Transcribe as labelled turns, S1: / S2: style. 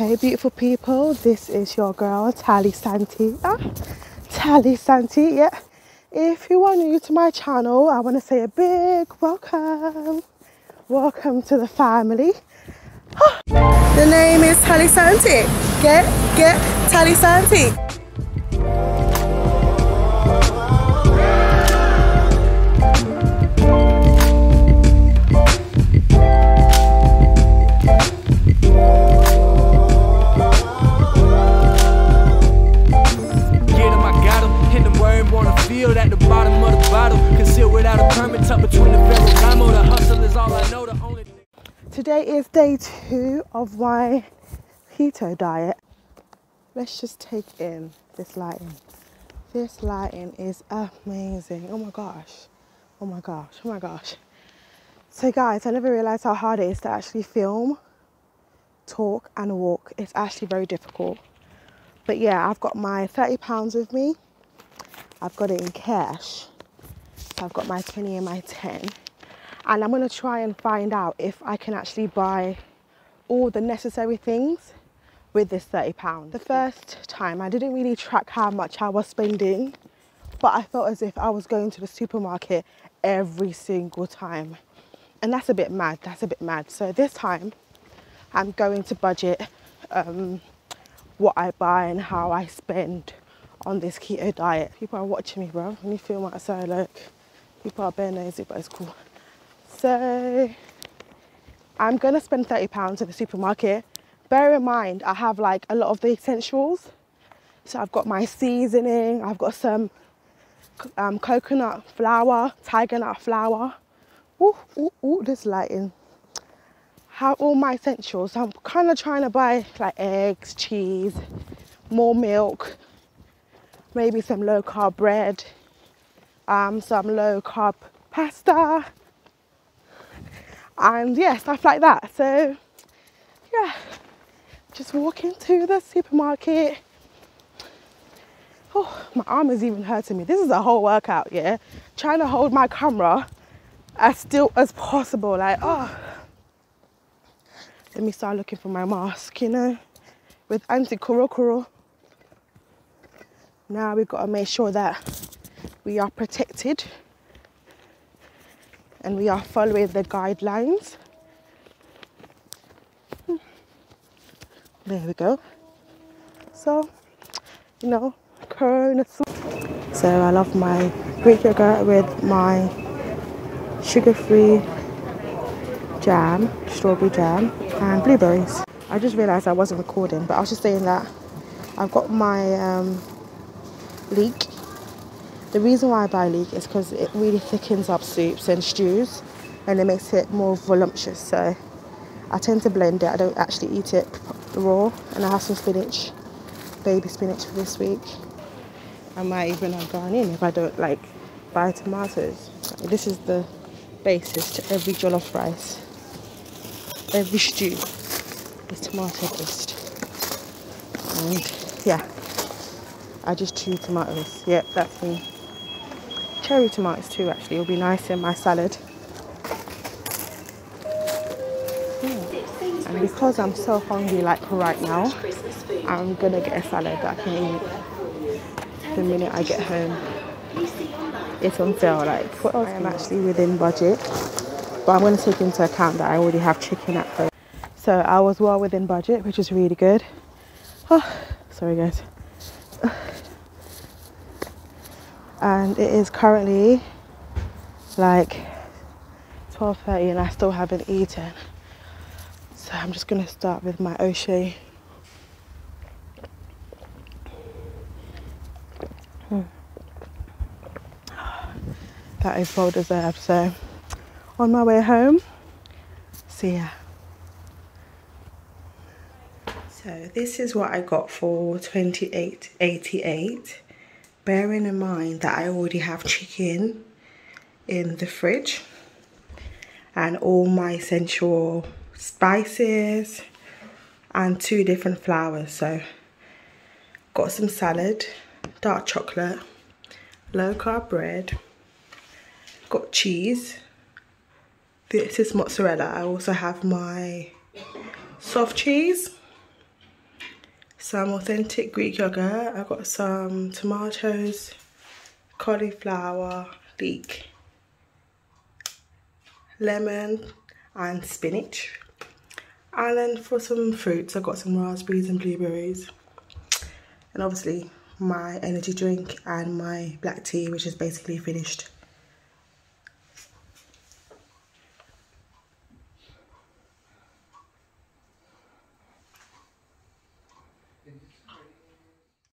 S1: Hey beautiful people, this is your girl Talisante. Talisante, yeah. If you are new to my channel, I want to say a big welcome. Welcome to the family. The name is Talisante. Get Talisante.
S2: At the bottom of the bottle, concealed without a permit, tucked between the Ferragamo. The hustle is all I know. The only
S1: Today is day 2 of my keto diet. Let's just take in this lighting. This lighting is amazing. Oh my gosh. Oh my gosh. Oh my gosh. So guys, I never realized how hard it is to actually film, talk and walk. It's actually very difficult. But yeah, I've got my 30 pounds with me. I've got it in cash. So I've got my 20 and my 10. And I'm going to try and find out if I can actually buy all the necessary things with this 30 pounds. The first time I didn't really track how much I was spending, but I felt as if I was going to the supermarket every single time. And that's a bit mad, So this time I'm going to budget what I buy and how I spend on this keto diet. People are watching me, bro. Let me film outside, like, people are bare nosy, but it's cool. So I'm gonna spend 30 pounds at the supermarket. Bear in mind, I have like a lot of the essentials. So I've got my seasoning, I've got some coconut flour, tiger nut flour. Ooh, this lighting. Have all my essentials. So I'm kind of trying to buy like eggs, cheese, more milk, maybe some low carb bread, some low carb pasta, and yeah, stuff like that. So yeah, just walking to the supermarket. Oh, my arm is even hurting me. This is a whole workout, yeah. Trying to hold my camera as still as possible, like, oh. Let me start looking for my mask, you know, with anti-kuro. Now we've got to make sure that we are protected and we are following the guidelines. There we go. So, you know, Corona. So I love my Greek yogurt with my sugar-free jam, strawberry jam and blueberries. I just realised I wasn't recording, but I was just saying that I've got my leek. The reason why I buy leek is because it really thickens up soups and stews and it makes it more voluptuous. So I tend to blend it. I don't actually eat it raw. And I have some spinach, baby spinach for this week. I might even have gone in if I don't like buy tomatoes. This is the basis to every jollof rice. Every stew is tomato based. And yeah, I just chew tomatoes. Yep, that's me. Cherry tomatoes too, actually. It'll be nice in my salad. And because I'm so hungry like right now, I'm gonna get a salad that I can eat the minute I get home. It's on sale, like, what else? I am actually within budget, but I'm gonna take into account that I already have chicken at home. So I was well within budget, which is really good. Oh, sorry guys. And it is currently like 12:30 and I still haven't eaten. So I'm just gonna start with my O'Shea. That is well deserved. So on my way home, see ya. So this is what I got for $28.88. Bearing in mind that I already have chicken in the fridge and all my essential spices and 2 different flours. So got some salad, dark chocolate, low carb bread, got cheese. This is mozzarella. I also have my soft cheese some authentic Greek yogurt. I've got some tomatoes, cauliflower, leek, lemon and spinach. And then for some fruits, I've got some raspberries and blueberries. And obviously my energy drink and my black tea, which is basically finished.